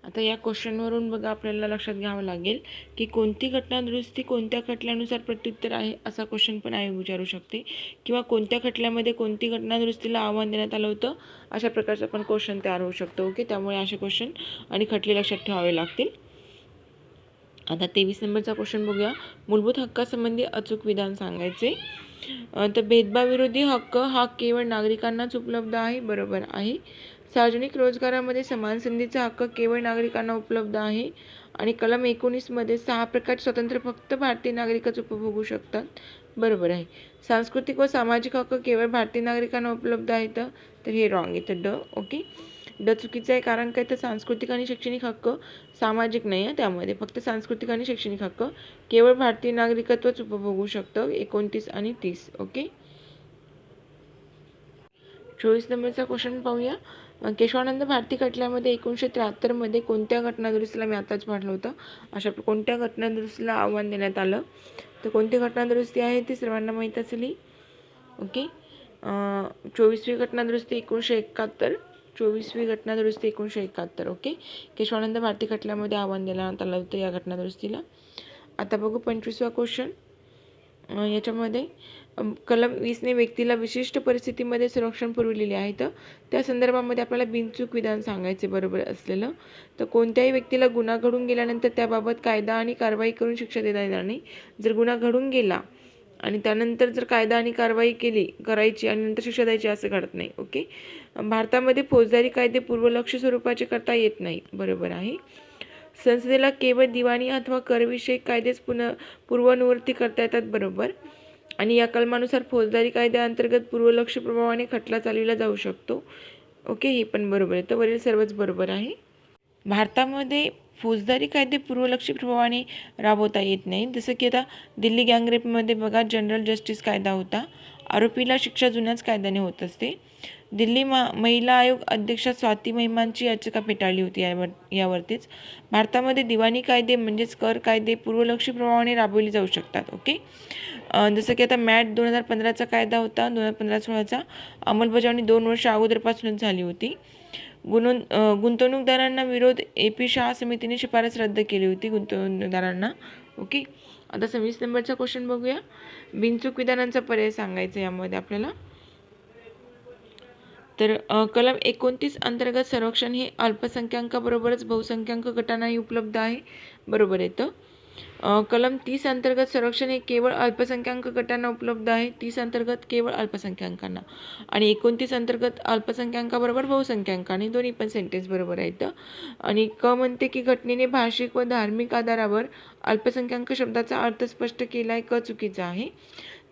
आता या क्वेश्चनवरून बघा आपल्याला लक्षात घ्यावं लागेल की कोणती घटनादुरुस्ती कोणत्या खटल्यानुसार प्रत्युत्तर आहे, असा क्वेश्चन पण आयोग विचारू शकते, किंवा कोणत्या खटल्यामध्ये कोणती घटनादुरुस्तीला आव्हान देण्यात आलं होतं, अशा प्रकारचा पण क्वेश्चन तयार होऊ शकतो. ओके, त्यामुळे असे क्वेश्चन आणि खटले लक्षात ठेवावे लागतील. आता 23 नंबरचा क्वेश्चन बघूया. मूलभूत हक्कासंबंधी अचूक विधान सांगायचे. तर भेदभावविरोधी हक्क हा केवळ नागरिकांनाच उपलब्ध आहे. बरोबर आहे. सार्वजनिक रोजगारामध्ये समान संधीचा हक्क केवळ नागरिकांना उपलब्ध आहे. आणि कलम 19 मध्ये 6 प्रकारचे स्वातंत्र्य फक्त भारतीय नागरिकच उपभोगू शकतात. बरोबर आहे. सांस्कृतिक व सामाजिक हक्क केवळ भारतीय नागरिकांना उपलब्ध आहेत, तर हे रॉंग येतं ड. ओके, ड चुकीचं आहे, कारण काय तर सांस्कृतिक आणि शैक्षणिक हक्क सामाजिक नाही आहे, त्यामध्ये फक्त सांस्कृतिक आणि शैक्षणिक हक्क केवळ भारतीय नागरिकत्वच उपभोगू शकतं. 29 आणि 30. ओके, 24 नंबरचा क्वेश्चन पाहूया. केशवानंद भारती खटल्यामध्ये 1973 मध्ये कोणत्या घटनादुरुस्तीला, मी आताच म्हटलं होतं, अशा कोणत्या घटनादुरुस्तीला आव्हान देण्यात आलं? तर कोणती घटनादुरुस्ती आहे ती सर्वांना माहीत असली. ओके, 24वी घटनादुरुस्ती 1971. 24वी घटनादुरुस्ती 1971. ओके, केशवानंद भारती खटल्यामध्ये आव्हान देण्यात आलं होतं या घटनादुरुस्तीला. आता बघू 25वा क्वेश्चन. याच्यामध्ये कलम 20ने व्यक्तीला विशिष्ट परिस्थितीमध्ये संरक्षण पुरविलेले आहेत, त्या संदर्भामध्ये आपल्याला बिनचूक विधान सांगायचे बरोबर असलेलं. तर कोणत्याही व्यक्तीला गुन्हा घडून गेल्यानंतर त्याबाबत कायदा आणि कारवाई करून शिक्षा देता येणार नाही. जर गुन्हा घडून गेला आणि त्यानंतर जर कायदा आणि कारवाई करायची आणि नंतर शिक्षा द्यायची, असं घडत नाही. ओके, भारतामध्ये फौजदारी कायदे पूर्वलक्ष्य स्वरूपाचे करता येत नाही. बरोबर आहे. संसदेला केवळ दिवाणी अथवा करविषयक कायदेच पूर्वनिर्वर्ती करता येतात, बरोबर. आणि या कलमानुसार फौजदारी कायद्याअंतर्गत पूर्वलक्ष्य प्रभावाने खटला चालविला जाऊ शकतो. ओके, हे पण बरोबर आहे. तर वरील सर्वच बरोबर आहे. भारतामध्ये फौजदारी कायदे पूर्वलक्षी प्रभावाने राबवता येत नाही. जसं की आता दिल्ली गँगरेपमध्ये बघा जनरल जस्टिस कायदा होता. आरोपीला शिक्षा जुन्याच कायद्याने होत असते. दिल्ली महिला आयोग अध्यक्षा स्वाती महिमांची याचिका फेटाळली होती यावरतीच. भारतामध्ये दिवाणी कायदे म्हणजेच कर कायदे पूर्वलक्षी प्रभावाने राबवले जाऊ शकतात. ओके, जसं की आता मॅट 2015चा कायदा होता, 2015-16चा अंमलबजावणी 2 वर्ष अगोदरपासूनच झाली होती. गुंतवणूकदारांना विरोध AP शाह समितीने शिफारस रद्द केली होती गुंतवणूकदारांना. ओके, आता 26 नंबरचा क्वेश्चन बघूया. बिनचूक विधानांचा पर्याय सांगायचा यामध्ये आपल्याला. तर कलम 29 अंतर्गत संरक्षण हे अल्पसंख्याकाबरोबरच बहुसंख्याक गटांनाही उपलब्ध आहे, बरोबर आहे. तर कलम 30 अंतर्गत संरक्षण हे केवळ अल्पसंख्याक गटांना उपलब्ध आहे. 30 अंतर्गत केवळ अल्पसंख्याकांना आणि 29 अंतर्गत अल्पसंख्याकाबरोबर बहुसंख्याकांनी, दोन्ही पण सेंटेन्स बरोबर आहेत. आणि क म्हणते की घटनेने भाषिक व धार्मिक आधारावर अल्पसंख्याक शब्दाचा अर्थ स्पष्ट केला आहे. क चुकीचा आहे.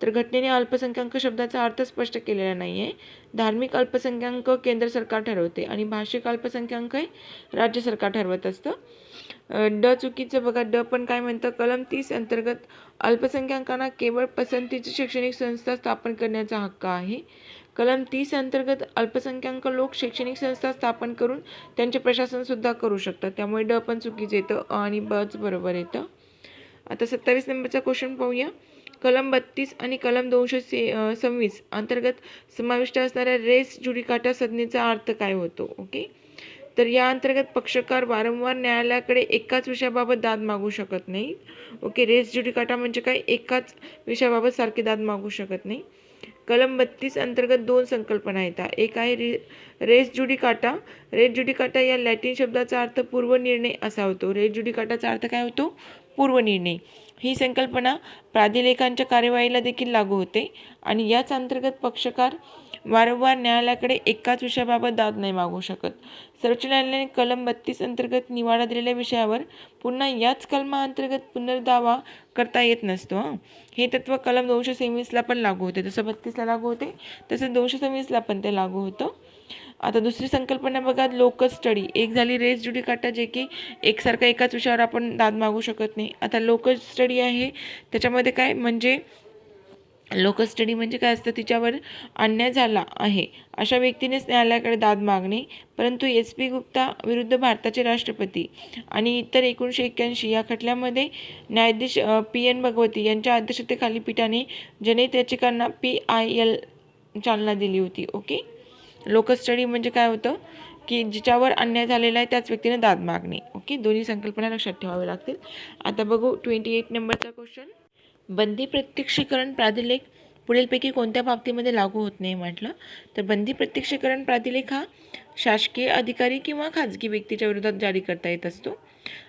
तर घटनेने अल्पसंख्याक शब्दाचा अर्थ स्पष्ट केलेला नाही आहे. धार्मिक अल्पसंख्याक केंद्र सरकार ठरवते आणि भाषिक अल्पसंख्याक हे राज्य सरकार ठरवत असतं. ड चुकीचं बघा. ड पण काय म्हणतं, कलम 30 अंतर्गत अल्पसंख्याकांना केवळ पसंतीची शैक्षणिक संस्था स्थापन करण्याचा हक्क आहे. कलम 30 अंतर्गत अल्पसंख्याक लोक शैक्षणिक संस्था स्थापन करून त्यांचे प्रशासन सुद्धा करू शकतात. त्यामुळे ड पण चुकीचं येतं आणि बच बरोबर येतं. आता 27 नंबरचा क्वेश्चन पाहूया. कलम 32 आणि कलम 226 अंतर्गत समाविष्ट असणाऱ्या रेस जुडिकाटा संज्ञेचा अर्थ काय होतो? ओके, तर या अंतर्गत पक्षकार वारंवार न्यायालयाकडे एकाच विषयाबाबत दाद मागू शकत नाही. ओके, रेस जुडिकाटा म्हणजे काय, एकाच विषयाबाबत सारखी दाद मागू शकत नाही. कलम 32 अंतर्गत 2 संकल्पना येतात. एक आहे रेस जुडिकाटा. रेस जुडिकाटा या लॅटिन शब्दाचा अर्थ पूर्वनिर्णय असा होतो. रेस जुडिकाटाचा अर्थ काय होतो? पूर्वनिर्णय. ही संकल्पना प्राधिलेखांच्या कार्यवाहीला देखील लागू होते आणि याच अंतर्गत पक्षकार वारंवार न्यायालयाकडे एकाच विषयाबाबत दाद नाही मागू शकत. सर्वोच्च न्यायालयाने कलम 32 अंतर्गत निवाडा दिलेल्या विषयावर पुन्हा याच कलमाअंतर्गत पुनर्दावा करता येत नसतो. हे तत्व कलम 226ला पण लागू होते. जसं 32ला लागू होते तसं 226ला पण ते लागू होतं. आता दुसरी संकल्पना बघा, लोकस स्टडी. एक झाली रेस जुडिकाटा, जे की एकसारखा एकाच विषयावर आपण दाद मागू शकत नाही. आता लोकस स्टडी आहे त्याच्यामध्ये काय म्हणजे लोकस स्टडी म्हणजे काय असतं, तिच्यावर अन्याय झाला आहे अशा व्यक्तीनेच न्यायालयाकडे दाद मागणे. परंतु SP गुप्ता विरुद्ध भारताचे राष्ट्रपती आणि इतर 1981 या खटल्यामध्ये न्यायाधीश PN भगवती यांच्या अध्यक्षतेखाली पीठाने जनहित याचिकांना PIL चालना दिली होती. ओके, लोकस स्टडी म्हणजे काय होतं की जिच्यावर अन्याय झालेला आहे त्याच व्यक्तीने दाद मागणे. ओके, दोन्ही संकल्पना लक्षात ठेवाव्या लागतील. आता बघू 28 नंबरचा क्वेश्चन. बंदी प्रत्यक्षीकरण प्राधिलेख पुढीलपैकी कोणत्या बाबतीमध्ये लागू होत नाही म्हटलं, तर बंदी प्रत्यक्षीकरण प्राधिलेख हा शासकीय अधिकारी किंवा खाजगी व्यक्तीच्या विरोधात जारी करता येत असतो.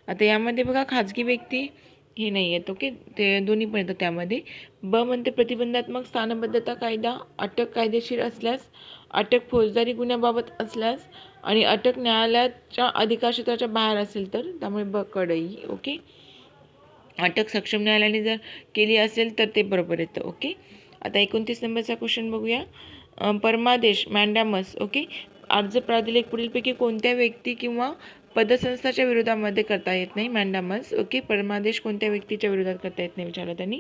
आता यामध्ये बघा खाजगी व्यक्ती हे नाही आहेत. ओके, ते दोन्ही पण येतं त्यामध्ये. ब म्हणते प्रतिबंधात्मक स्थानबद्धता कायदा, अटक कायदेशीर असल्यास, अटक फौजदारी गुन्ह्याबाबत असल्यास आणि अटक न्यायालयाच्या अधिकारक्षेत्राच्या बाहेर असेल तर, त्यामुळे ब कडई. ओके, अटक सक्षम न्यायालयाने जर केली असेल तर ते बरोबर येतं. ओके, आता 29 नंबरचा क्वेश्चन बघूया. परमादेश मॅन्डॅमस. ओके, अर्ज प्राधिलेख पुढीलपैकी कोणत्या व्यक्ती किंवा पदसंस्थाच्या विरोधामध्ये करता येत नाही? मॅन्डॅमस. ओके, परमादेश कोणत्या व्यक्तीच्या विरोधात करता येत नाही विचारलं त्यांनी,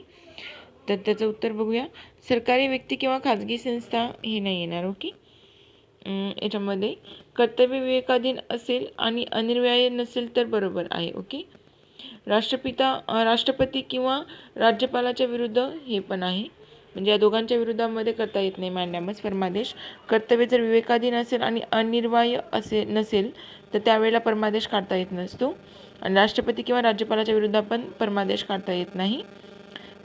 तर त्याचं उत्तर बघूया. सरकारी व्यक्ती किंवा खाजगी संस्था हे नाही येणार. ओके, याच्यामध्ये कर्तव्य विवेकाधीन असेल आणि अनिर्व्याय नसेल तर बरोबर आहे. ओके, राष्ट्रपती किंवा राज्यपालाच्या विरुद्ध हे पण आहे, म्हणजे या दोघांच्या विरोधामध्ये करता येत नाही मॅन्डॅमस परमादेश. कर्तव्य जर विवेकाधीन असेल आणि अनिर्वाय नसेल तर त्यावेळेला परमादेश काढता येत नसतो. आणि राष्ट्रपती किंवा राज्यपालाच्या विरुद्ध पण परमादेश काढता येत नाही.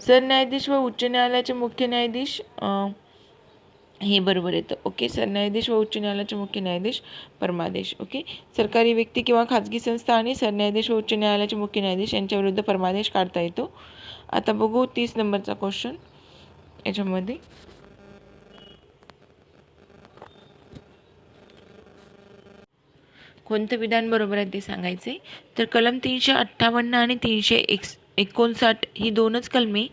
सरन्यायाधीश व उच्च न्यायालयाचे मुख्य न्यायाधीश हे बरोबर येतं. ओके, सरन्यायाधीश व उच्च न्यायालयाचे मुख्य न्यायाधीश परमादेश. ओके, सरकारी व्यक्ती किंवा खाजगी संस्था आणि सरन्यायाधीश व उच्च न्यायालयाचे मुख्य न्यायाधीश यांच्या विरुद्ध परमादेश काढता येतो. आता बघू 30 नंबरचा क्वेश्चन. याच्यामध्ये कोणतं विधान बरोबर आहे ते सांगायचे. तर कलम 358 आणि 359 ही दोनच कलमे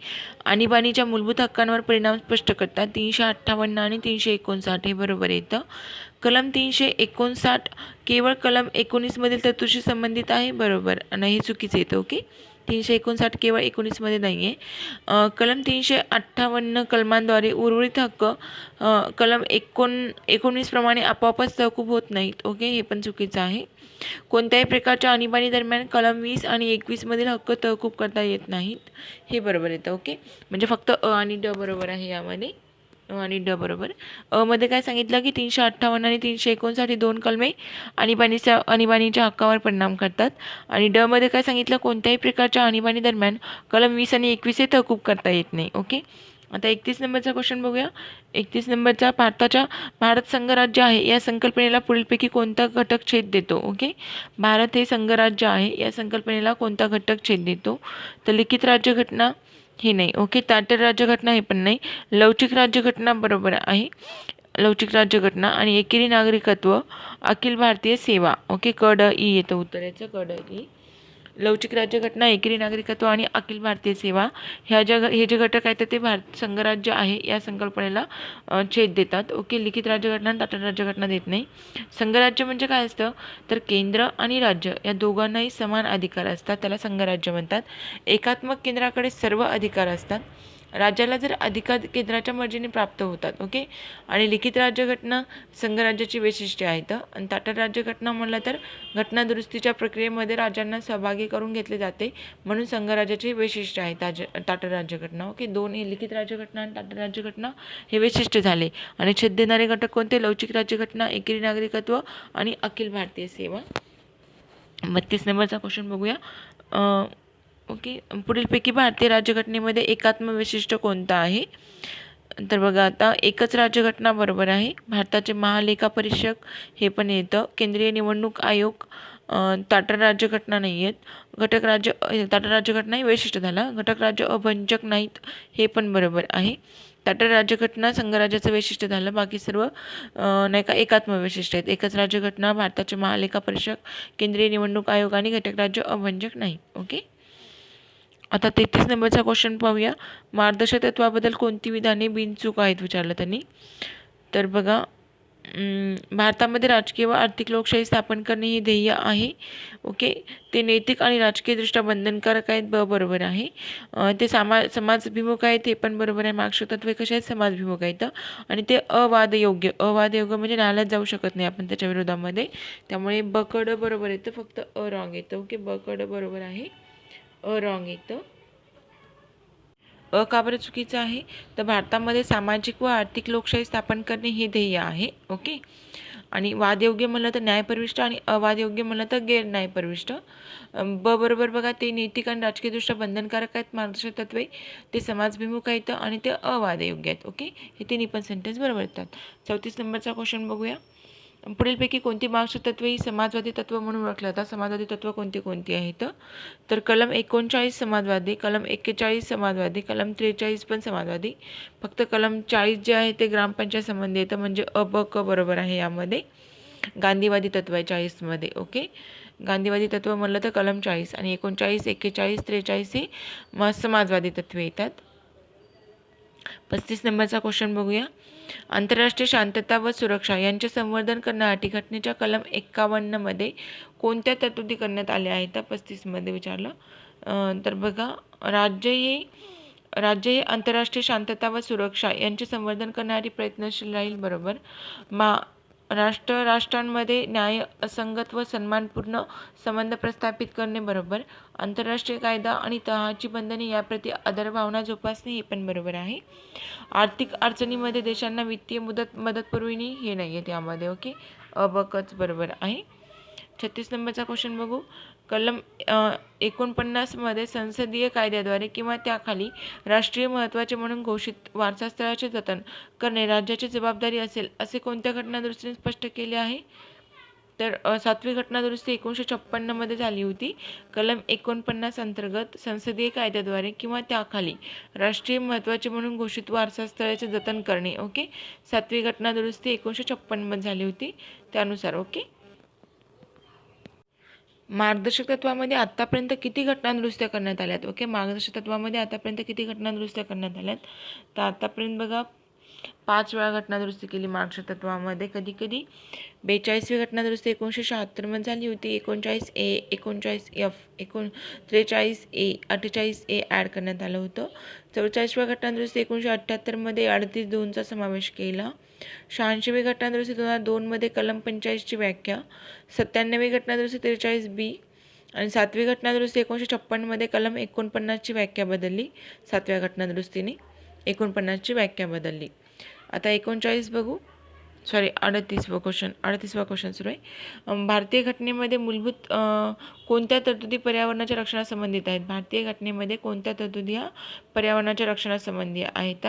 आणीबाणीच्या मूलभूत हक्कांवर परिणाम स्पष्ट करतात. 358 आणि 359 हे बरोबर येतं. कलम 359 केवळ कलम 19 मधील तरतुदीशी संबंधित आहे, बरोबर, आणि हे चुकीचं येतं. ओके, 359 केवळ 19 मध्ये नाही आहे. कलम 358 कलमांद्वारे उर्वरित हक्क कलम 19 प्रमाणे आपोआपच तहकूब होत नाहीत. ओके, हे पण चुकीचं आहे. कोणत्याही प्रकारच्या आणीबाणी दरम्यान कलम 20 आणि 21 मधील हक्क तहकूब करता येत नाहीत, हे बरोबर येतं. ओके, म्हणजे फक्त अ आणि ड बरोबर आहे यामध्ये. आणि ड बरोबर. मध्ये काय सांगितलं की 358 आणि 359 ही दोन कलमे आणीबाणीच्या हक्कावर परिणाम करतात. आणि ड मध्ये काय सांगितलं, कोणत्याही प्रकारच्या आणीबाणी दरम्यान कलम 20 आणि 21 हे तहकूब करता येत नाही. ओके, आता 31 नंबरचा क्वेश्चन बघूया. 31 नंबरचा भारत संघराज्य आहे या संकल्पनेला पुढीलपैकी कोणता घटक छेद देतो. ओके, भारत हे संघराज्य आहे या संकल्पनेला कोणता घटक छेद देतो. तर लिखित राज्यघटना हे नाही. ओके, ताटर राज्यघटना हे पण नाही. लवचिक राज्यघटना बरोबर आहे. लवचिक राज्यघटना आणि एकेरी नागरिकत्व, अखिल भारतीय सेवा. ओके, क ड ई येतं उत्तर याचं, क ड ई. लवचिक राज्यघटना, एकेरी नागरिकत्व आणि अखिल भारतीय सेवा हे जे घटक आहेत ते भारत संघराज्य आहे या संकल्पनेला छेद देतात. ओके, लिखित राज्यघटना आणि ताटड राज्यघटना देत नाही. संघराज्य म्हणजे काय असतं, तर केंद्र आणि राज्य या दोघांनाही समान अधिकार असतात, त्याला संघराज्य म्हणतात. एकात्मक केंद्राकडे सर्व अधिकार असतात. राज्याला जर अधिकार केंद्राच्या मर्जीने प्राप्त होतात. ओके, आणि लिखित राज्यघटना संघराज्याची वैशिष्ट्ये आहेत. आणि ताटड राज्यघटना म्हणलं तर घटना दुरुस्तीच्या प्रक्रियेमध्ये राज्यांना सहभागी करून घेतले जाते, म्हणून संघराज्याची वैशिष्ट्य आहे ताटड राज्यघटना. ओके, दोन हे लिखित राज्यघटना आणि ताटड राज्यघटना हे वैशिष्ट्य झाले. आणि छेद देणारे घटक कोणते, लवचिक राज्यघटना, एकेरी नागरिकत्व आणि अखिल भारतीय सेवा. 32 नंबरचा क्वेश्चन बघूया. ओके, पुढीलपैकी भारतीय राज्यघटनेमध्ये एकात्म वैशिष्ट्य कोणतं आहे. तर बघा, आता एकच राज्यघटना बरोबर आहे. भारताचे महालेखापरीक्षक हे पण येतं. केंद्रीय निवडणूक आयोग, ताटड राज्यघटना नाही आहेत. ताटड राज्यघटना हे वैशिष्ट्य झाला. घटक राज्य अभंजक नाहीत हे पण बरोबर आहे. ताटड राज्यघटना संघराज्याचं वैशिष्ट्य झालं, बाकी सर्व नाही का एकात्म वैशिष्ट्य आहेत. एकच राज्यघटना, भारताचे महालेखापरीक्षक, केंद्रीय निवडणूक आयोग आणि घटक राज्य अभंजक नाही. ओके, आता 33 नंबरचा क्वेश्चन पाहूया. मार्गदर्शक तत्वाबद्दल कोणती विधाने बिनचूक आहेत विचारलं त्यांनी. तर बघा, भारतामध्ये राजकीय व आर्थिक लोकशाही स्थापन करणे हे ध्येय आहे. ओके, ते नैतिक आणि राजकीयदृष्ट्या बंधनकारक आहेत, बरोबर आहे. ते समाजभिमुख आहेत, हे पण बरोबर आहे. मार्गदर्शक तत्वे कसे आहेत, समाजभिमुख आहेत. आणि ते अवादयोग्य म्हणजे न्यायालयात जाऊ शकत नाही आपण त्याच्या विरोधामध्ये, त्यामुळे बकड बरोबर येतं, फक्त अ रॉंग येतं. ओके, बकड बरोबर आहे, अ रॉंग येतं. का बरं चुकीचं आहे, तर भारतामध्ये सामाजिक व आर्थिक लोकशाही स्थापन करणे हे ध्येय आहे. ओके, आणि वादयोग्य म्हणलं तर न्यायपरिविष्ट आणि अवादयोग्य म्हणलं तर गैर न्यायपरिविष्ट. बरोबर बघा, ते नैतिक आणि राजकीयदृष्ट्या बंधनकारक आहेत मार्गदर्शक तत्वे, ते समाजभिमुख आहेत आणि ते अवादयोग्य आहेत. ओके, हे तिन्ही पण सेंटेन्स बरोबर येतात. 34 नंबरचा क्वेश्चन बघूया. पुढीलपैकी कोणती मार्क्सवादी तत्वे ही समाजवादी तत्व म्हणून ओळखली जातात. समाजवादी तत्व कोणती आहेत, तर कलम 39 समाजवादी, कलम 41 समाजवादी, कलम 43 पण समाजवादी. फक्त कलम 40 जे आहे ते ग्रामपंचायत संबंधी येतं, म्हणजे अ ब क बरोबर आहे यामध्ये. गांधीवादी तत्व आहे 40 मध्ये. ओके, गांधीवादी तत्व म्हणलं तर कलम 40 आणि 39, 41, 43 ही समाजवादी तत्वे येतात. 35 नंबरचा क्वेश्चन बघूया. आंतरराष्ट्रीय शांतता व सुरक्षा यांचे संवर्धन करण्यासाठी घटनेच्या कलम 51 मध्ये कोणत्या तरतुदी करण्यात आल्या आहेत, 35 मध्ये विचारलं. तर बघा, राज्य हे आंतरराष्ट्रीय शांतता व सुरक्षा यांचे संवर्धन करण्यासाठी प्रयत्नशील राहील, बरोबर. राष्ट्रांमध्ये न्याय, असंगत व सन्मानपूर्ण संबंध प्रस्थापित करणे, बरोबर. आंतरराष्ट्रीय कायदा आणि तहाची बंधने याप्रती आदर भावना जोपासणे, हे पण बरोबर आहे. आर्थिक अडचणीमध्ये देशांना वित्तीय मदत पुरविणे हे नाही आहे त्यामध्ये. ओके, अबकच बरोबर आहे. 36 नंबरचा क्वेश्चन बघू. कलम 49 मध्ये संसदीय कायद्याद्वारे किंवा त्याखाली राष्ट्रीय महत्त्वाचे म्हणून घोषित वारसास्थळाचे जतन करणे राज्याची जबाबदारी असेल असे कोणत्या घटनादुरुस्तीने स्पष्ट केले आहे, तर 7वी घटनादुरुस्ती 1956 मध्ये झाली होती. कलम 49 अंतर्गत संसदीय कायद्याद्वारे किंवा त्याखाली राष्ट्रीय महत्त्वाचे म्हणून घोषित वारसास्थळाचे जतन करणे. ओके, 7वी घटनादुरुस्ती 1956 मध्ये झाली होती त्यानुसार. ओके, मार्गदर्शक तत्वामध्ये आतापर्यंत किती घटना दुरुस्त्या करण्यात आल्यात? ओके, मार्गदर्शक तत्वामध्ये आतापर्यंत किती घटना दुरुस्त्या करण्यात आल्यात? तर आतापर्यंत बघा 5 वेळा घटना दुरुस्ती केली मार्गदर्शक तत्वामध्ये. कधी कधी 42वी घटना दुरुस्ती 1976 मध्ये झाली होती. 39A, 39F, 43A, 48A add करण्यात आलं होतं. 44व्या घटना दुरुस्ती 1978 मध्ये 38(2)चा समावेश केला. 86वी घटना दुरुस्ती 2002 मध्ये कलम 45 ची व्याख्या. 97वी घटना दुरुस्ती 43B आणि 7वी घटना दुरुस्ती 1956 मध्ये कलम 49 ची व्याख्या बदलली. 7व्या घटना दुरुस्तीने 49 ची व्याख्या बदलली. आता 39 बघू. 38वा क्वेश्चन सुरू आहे. भारतीय घटनेमध्ये मूलभूत कोणत्या तरतुदी पर्यावरणाच्या रक्षणासंबंधित आहेत? भारतीय घटनेमध्ये कोणत्या तरतुदी ह्या पर्यावरणाच्या रक्षणासंबंधी आहेत?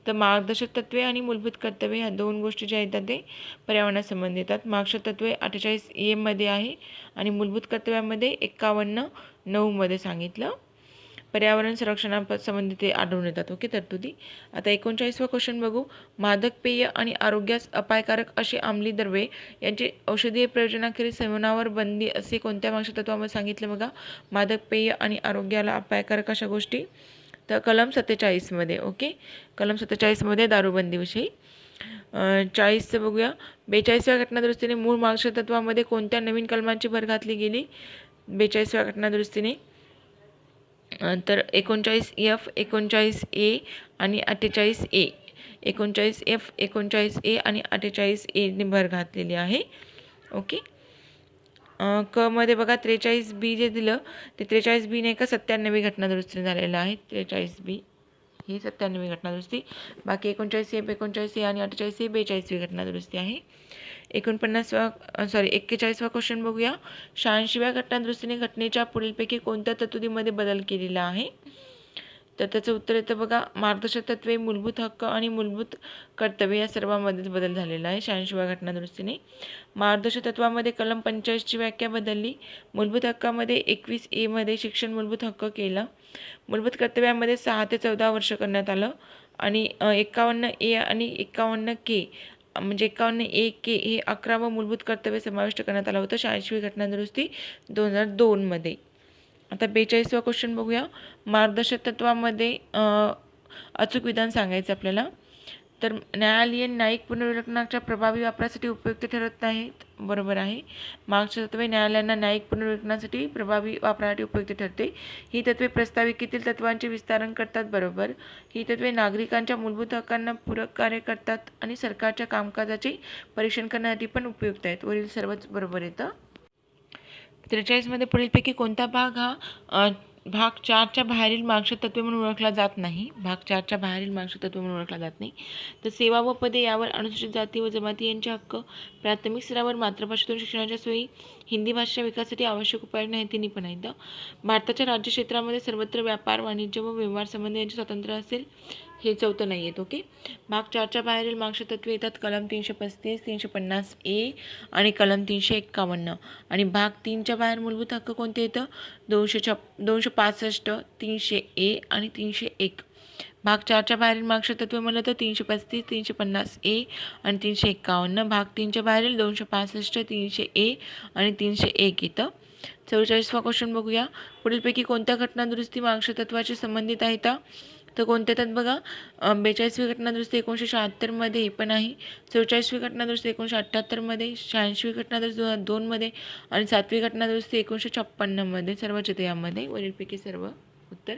तर मार्गदर्शक तत्वे आणि मूलभूत कर्तव्ये ह्या दोन गोष्टी ज्या आहेत ते पर्यावरणासंबंधी येतात. मार्गदर्शक तत्वे 48A मध्ये आहे आणि मूलभूत कर्तव्यामध्ये 51(9) मध्ये सांगितलं. पर्यावरण संरक्षणासंबंधी ते आढळून येतात. ओके, तरतुदी. आता 39वा क्वेश्चन बघू. मादक पेय आणि आरोग्यास अपायकारक अशी अंमली द्रव्ये यांची औषधीय प्रयोजनाखेरीज सेवनावर बंदी असे कोणत्या मार्गदर्शक तत्वामध्ये सांगितलं बघा? मादक पेय आणि आरोग्याला अपायकारक अशा गोष्टी, तर कलम 47 मध्ये. ओके, कलम 47 मध्ये दारूबंदीविषयी. 40चं बघूया. 42व्या घटना दुरुस्तीने मूळ मार्गदर्शक तत्वामध्ये कोणत्या नवीन कलमांची भर घातली गेली? 42व्या घटना दुरुस्तीने तर 39F, 39A आणि 48A. 39F, 39A आणि 48A ने भर घातलेली आहे. ओके, क मध्ये बघा 43B जे दिलं ते 43B नाही का 97वी घटना दुरुस्ती झालेलं आहे. 43B ही 97वी घटना दुरुस्ती. बाकी 39F, 39A आणि 48A 42वी घटना दुरुस्ती आहे. 41वा क्वेश्चन बघूया. 86व्या घटना दुरुस्तीने घटनेच्या पुढीलपैकी कोणत्या तरतुदीमध्ये बदल केलेला आहे? तर त्याचं उत्तर येतं बघा. मार्गदर्शक तत्वे, मूलभूत हक्क आणि मूलभूत कर्तव्य या सर्वांमध्ये बदल झालेला आहे 86व्या घटना दुरुस्तीने. मार्गदर्शक तत्वामध्ये कलम 45 ची व्याख्या बदलली. मूलभूत हक्कामध्ये 21A मध्ये शिक्षण मूलभूत हक्क केला. मूलभूत कर्तव्यामध्ये 6 ते 14 वर्ष करण्यात आलं आणि 51A आणि 51K म्हणजे 51A हे 11 व मूलभूत कर्तव्य समाविष्ट करण्यात आलं होतं 86वी घटना दुरुस्ती 2002 मध्ये. आता 42वा क्वेश्चन बघूया. मार्गदर्शक तत्वामध्ये अचूक विधान सांगायचं आपल्याला. तर न्यायालयीन न्यायिक पुनर्विलोकनाच्या प्रभावी वापरासाठी उपयुक्त ठरत नाहीत. बरोबर आहे. मार्गदर्शक तत्वे न्यायालयांना न्यायिक पुनर्विलोकनासाठी प्रभावी वापरासाठी उपयुक्त ठरते. ही तत्वे प्रस्ताविकेतील तत्वांचे विस्तारण करतात. बरोबर. ही तत्वे नागरिकांच्या मूलभूत हक्कांना पूरक कार्य करतात आणि सरकारच्या कामकाजाचे परीक्षण करण्यासाठी पण उपयुक्त आहेत. वरील सर्वच बरोबर येतं. 43 मध्ये पुढीलपैकी कोणता भाग हा भाग 4च्या बाहेरील मार्गदर्शक तत्वे म्हणून ओळखला जात नाही? भाग 4च्या बाहेरील मार्गदर्शक तत्वे म्हणून ओळखला जात नाही. तर सेवा व पदे यावर अनुसूचित जाती व जमाती यांचे हक्क, प्राथमिक स्तरावर मातृभाषेतून शिक्षणाच्या सोयी, हिंदी भाषेच्या विकासासाठी आवश्यक उपाययोजना हे तिन्ही पण आहेत. भारताच्या राज्य क्षेत्रामध्ये सर्वत्र व्यापार, वाणिज्य व व्यवहार संबंधी यांचे स्वातंत्र्य असेल हे 4 नाही आहेत. ओके, भाग 4च्या बाहेरील मार्गदर्शक तत्वे येतात कलम 335, 350A आणि कलम 351. आणि भाग 3च्या बाहेर मूलभूत हक्क कोणते येतं? 265, 300A आणि 301. भाग 4च्या बाहेरील मार्गदर्शक तत्वे म्हणलं तर 335, 350A आणि 351. भाग 3च्या बाहेरील 265, 300A आणि 301 येतं. 44वा क्वेश्चन बघूया. पुढीलपैकी कोणत्या घटना दुरुस्ती मार्गदर्शक तत्वाशी संबंधित आहेत? तर कोणत्या येतात बघा. 42वी घटना दुरुस्ती 1976 मध्ये हे पण आहे. 44वी घटना दुरुस्ती 1978 मध्ये, 86वी घटना दुरुस्ती 2002 मध्ये आणि 7वी घटना दुरुस्ती 1956 मध्ये. सर्वच येते यामध्ये वरीलपैकी सर्व उत्तर.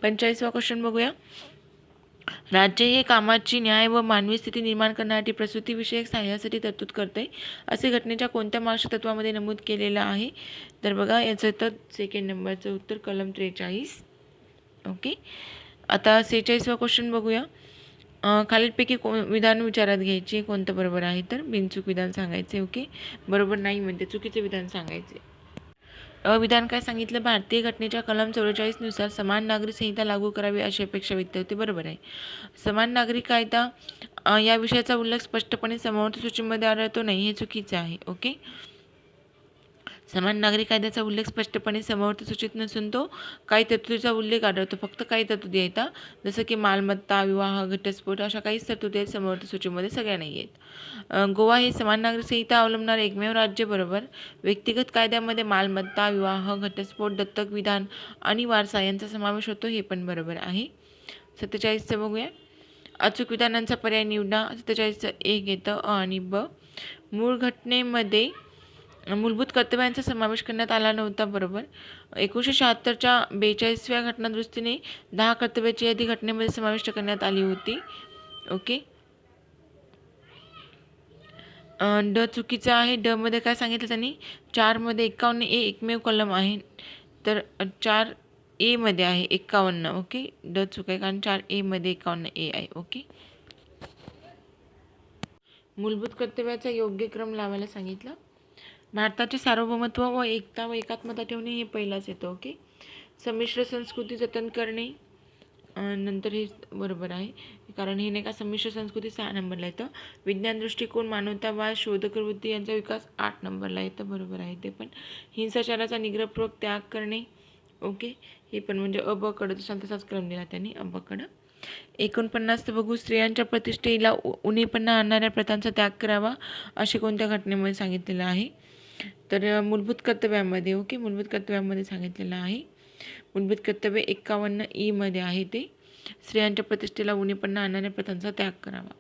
45वा क्वेश्चन बघूया. राज्य हे कामाची, न्याय व मानवी स्थिती निर्माण करण्यासाठी प्रसूतीविषयक सहाय्यासाठी तरतूद करते असे घटनेच्या कोणत्या मार्गदर्शक तत्वामध्ये नमूद केलेलं आहे? तर बघा याचं तर सेकंड नंबरचं उत्तर कलम 43. ओके, आता 46वा क्वेश्चन बघूया. खालीलपैकी विधान विचारात घ्यायचे, कोणतं बरोबर आहे? तर बिनचूक विधान सांगायचे. ओके, बरोबर नाही म्हणते, चुकीचे विधान सांगायचे. विधान काय सांगितलं? भारतीय घटनेच्या कलम 44 नुसार समान नागरी संहिता लागू करावी अशी अपेक्षा व्यक्त होते. बरोबर आहे. समान नागरी कायदा या विषयाचा उल्लेख स्पष्टपणे समावर्ती सूचीमध्ये आढळतो नाही, हे चुकीचे आहे. ओके, समान नागरी कायद्याचा उल्लेख स्पष्टपणे समवर्ती सूचीत नसून तो काही तरतुदीचा उल्लेख आढळतो. फक्त काही तरतुदी आहेत, जसं की मालमत्ता, विवाह, घटस्फोट अशा काहीच तरतुदी आहेत समवर्ती सूचीमध्ये, सगळ्या नाही आहेत. गोवा हे समान नागरी संहिता अवलंबणारे एकमेव राज्य. बरोबर. व्यक्तिगत कायद्यामध्ये मालमत्ता, विवाह, घटस्फोट, दत्तक विधान आणि वारसा यांचा समावेश होतो, हे पण बरोबर आहे. 47चं बघूया. अचूक विधानांचा पर्याय निवडा. 47चं एक येतं अ आणि ब. मूळ घटनेमध्ये मूलभूत कर्तव्यांचा समावेश करण्यात आला नव्हता. बरोबर. 1976च्या 42व्या घटनादुरुस्तीने 10 कर्तव्याची यादी घटनेमध्ये समाविष्ट करण्यात आली होती. ओके. ड चुकीचं आहे. ड मध्ये काय सांगितलं त्यांनी? 4 मध्ये 51 ए एकमेव कलम आहे, तर 4 ए मध्ये आहे 51. ओके. ड चूक आहे, कारण 4 ए मध्ये 51 ए आहे. ओके. मूलभूत कर्तव्याचा योग्य क्रम लावायला सांगितलं. भारताचे सार्वभौमत्व व एकता व एकात्मता ठेवणे हे पहिलाच येतं. ओके. संमिश्र संस्कृती जतन करणे नंतर हे बरोबर आहे, कारण हे नाही का संमिश्र संस्कृती 6 नंबरला येतं. विज्ञान दृष्टिकोन, मानवतावाद, शोधप्रवृत्ती यांचा विकास 8 नंबरला येतं. बरोबर आहे ते पण. हिंसाचाराचा निग्रहपूर्वक त्याग करणे. ओके. हे पण म्हणजे अ ब कडं तसाच क्रम दिला त्यांनी अ ब कडं. 49 बघू. स्त्रियांच्या प्रतिष्ठेला उणीपणा आणणाऱ्या प्रथांचा त्याग करावा असे कोणत्या घटनेमध्ये सांगितलेलं आहे? तर मूलभूत कर्तव्यामध्ये. ओके. मूलभूत कर्तव्यामध्ये सांगितलेलं आहे. मूलभूत कर्तव्य 51 ई मध्ये आहे ते. स्त्रियांच्या प्रतिष्ठेला उणीपणा आणणाऱ्या प्रथांचा त्याग करावा.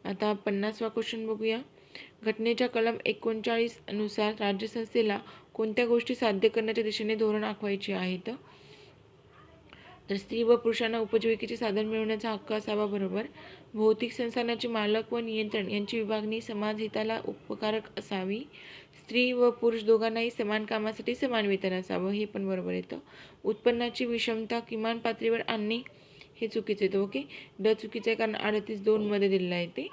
आता 50वा क्वेश्चन बघूया. घटनेच्या कलम 39 नुसार राज्यसंस्थेला कोणत्या गोष्टी साध्य करण्याच्या दिशेने धोरण आखवायची आहेत? तर स्त्री व पुरुषांना उपजीविकेचे साधन मिळवण्याचा हक्क असावा. बरोबर. भौतिक संसाधनाचे मालक व नियंत्रण यांची विभागणी समाज हिताला उपकारक असावी. स्त्री व पुरुष दोघांनाही समान कामासाठी समान वेतन असावं, हे पण बरोबर येतं. उत्पन्नाची विषमता किमान पातळीवर आणणे हे चुकीचं येतं. ओके. ड चुकीचं आहे, कारण 38(2) मध्ये दिलेलं आहे ते.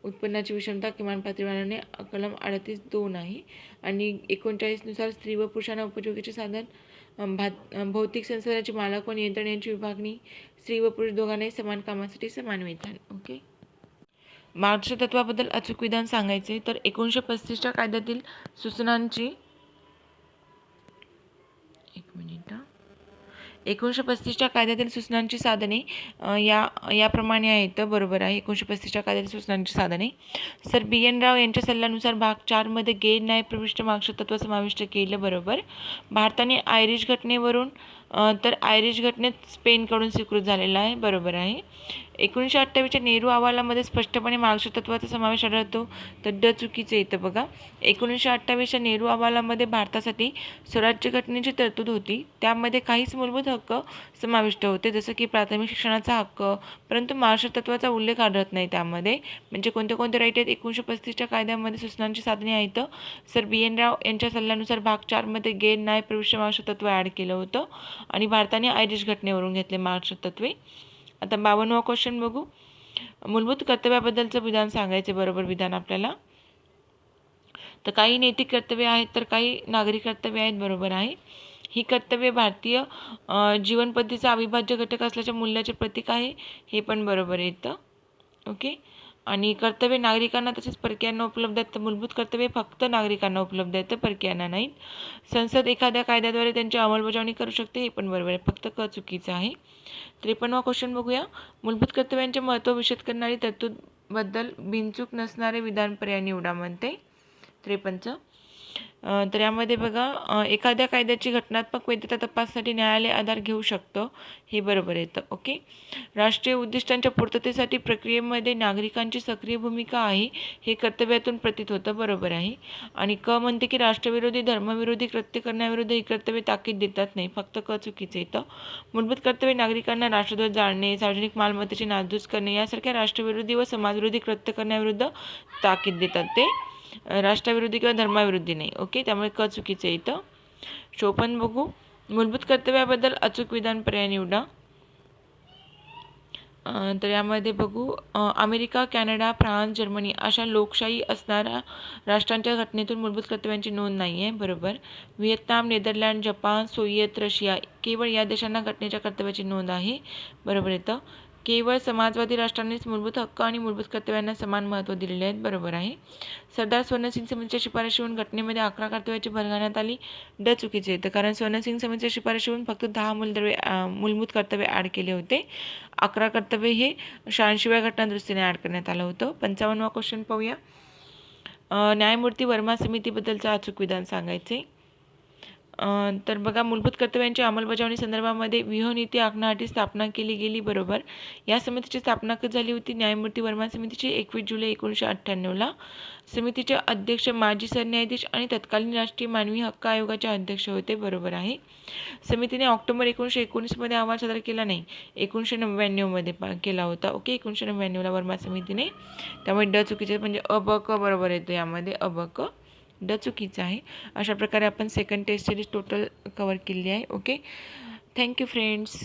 उत्पन्नाची विषमता किमान पातळीवर आणणे कलम 38(2) आहे. आणि 39 नुसार स्त्री व पुरुषांना उपजीविकेचे साधन भौतिक संसाधनाचे मालक व नियंत्रण यांची विभागणी, स्त्री व पुरुष दोघांनाही समान कामासाठी समान वेतन. ओके. मार्क्सच्या तत्वाबद्दल अचूक विधान सांगायचे. तर 1935च्या कायद्यातील सूचनांची 1935च्या कायद्यातील सूचनांची साधने याप्रमाणे आहेत. बरोबर आहे. 1935च्या कायद्यातील सूचनांची साधने. सर बी एन राव यांच्या सल्ल्यानुसार भाग 4 मध्ये गैर न्यायप्रविष्ट मार्क्सचे तत्व समाविष्ट केलं. बरोबर. भारताने आयरिश घटनेवरून तर आयरिश घटनेत स्पेनकडून स्वीकृत झालेला आहे. बरोबर आहे. 1928च्या नेहरू अहवालामध्ये स्पष्टपणे मार्क्सच्या तत्वाचा समावेश आढळतो. तर ड चुकीचे येतं बघा. 1928च्या नेहरू अहवालामध्ये भारतासाठी स्वराज्य घटनेची तरतूद होती. त्यामध्ये काहीच मूलभूत हक्क समाविष्ट होते, जसं की प्राथमिक शिक्षणाचा हक्क, परंतु मार्क्सच्या तत्वाचा उल्लेख आढळत नाही त्यामध्ये. म्हणजे कोणते कोणते राईट आहेत? 1935च्या कायद्यामध्ये सूचनांची साधने आहेत. सर बी एन राव यांच्या सल्ल्यानुसार भाग 4 मध्ये गैर न्यायप्रविष्ट मार्क्सचे तत्व ॲड केलं होतं आणि भारताने आयरिश घटनेवरून घेतले मार्क्सचे तत्वे. आता 52वा क्वेश्चन बघू. मूलभूत कर्तव्याबद्दलचं विधान सांगायचे. बरोबर विधान आपल्याला. तर काही नैतिक कर्तव्य आहेत, तर काही नागरिक कर्तव्य आहेत. बरोबर आहे. ही कर्तव्य भारतीय जीवन पद्धतीचा अविभाज्य घटक असल्याच्या मूल्याचे प्रतीक आहे, हे पण बरोबर येतं. ओके. आणि कर्तव्य नागरिकांना तसेच परकीयांना उपलब्ध आहेत. तर मूलभूत कर्तव्य फक्त नागरिकांना उपलब्ध आहेत, तर परकीयांना नाहीत. संसद एखाद्या कायद्याद्वारे त्यांची अंमलबजावणी करू शकते, हे पण बरोबर आहे. फक्त क चुकीचं आहे. 53वा क्वेश्चन बघूया. मूलभूत कर्तव्यांचे महत्त्व विशद करणारी तरतूदबद्दल बिनचूक नसणारे विधान पर्याय निवडा म्हणते. 53. तर यामध्ये बघा, एखाद्या कायद्याची घटनात्मक वैधता तपासण्यासाठी न्यायालय आधार घेऊ शकतं, हे बरोबर येतं. ओके. राष्ट्रीय उद्दिष्टांच्या पूर्ततेसाठी प्रक्रियेमध्ये नागरिकांची सक्रिय भूमिका आहे, हे कर्तव्यातून प्रतीत होतं. बरोबर आहे. आणि क म्हणते की राष्ट्रविरोधी धर्मविरोधी कृत्य करण्याविरुद्ध ही कर्तव्य ताकीद देतात नाही, फक्त क चुकीचं येतं. मूलभूत कर्तव्य नागरिकांना राष्ट्रध्वज जाळणे, सार्वजनिक मालमत्तेची नासधूस करणे यासारख्या राष्ट्रविरोधी व समाजविरोधी कृत्य करण्याविरुद्ध ताकीद देतात, ते राष्ट्रविरोधी किंवा धर्माविरोधी नाही. ओके. त्यामुळे क चुकीचं येतं. 54 बघू. मूलभूत कर्तव्याबद्दल अचूक विधान पर्याय निवडा. तर यामध्ये बघू, अमेरिका, कॅनडा, फ्रान्स, जर्मनी अशा लोकशाही असणाऱ्या राष्ट्रांच्या घटनेतून मूलभूत कर्तव्यांची नोंद नाही आहे. बरोबर. Vietnam, Netherland, Japan, Soviet Russia केवळ या देशांना घटनेच्या कर्तव्याची नोंद आहे. बरोबर येतं. केवळ समाजवादी राष्ट्रांनीच मूलभूत हक्क आणि मूलभूत कर्तव्यांना समान महत्त्व दिलेले आहेत. बरोबर आहे. सरदार स्वर्ण समितीच्या शिफारशीवरून घटनेमध्ये 11 कर्तव्याची भर घालण्यात आली. चुकीचे आहे. तर कारण स्वर्ण समितीच्या शिफारशीवरून फक्त 10 मूलभूत कर्तव्य ॲड केले होते. 11 कर्तव्य हे 86व्या घटनादुरुस्तीने ॲड करण्यात आलं होतं. 55वा क्वेश्चन पाहूया. न्यायमूर्ती वर्मा समितीबद्दलचं अचूक विधान सांगायचे. तर बघा, मूलभूत कर्तव्यांच्या अंमलबजावणी संदर्भामध्ये व्यूहनीती आखण्यासाठी स्थापना केली गेली. बरोबर. या समितीची स्थापना कधी झाली होती? न्यायमूर्ती वर्मा समितीची 21 जुलै 1998ला. समितीचे अध्यक्ष माजी सरन्यायाधीश आणि तत्कालीन राष्ट्रीय मानवी हक्क आयोगाचे अध्यक्ष होते. बरोबर आहे. समितीने ऑक्टोबर 1919मध्ये अहवाल सादर केला नाही, 1999मध्ये केला होता. ओके, 1999ला वर्मा समितीने. त्यामुळे चुकीचे, म्हणजे बरोबर येतो यामध्ये. चुकीचं आहे. अशा प्रकारे आपण second test series total cover केली आहे. Okay, thank you friends.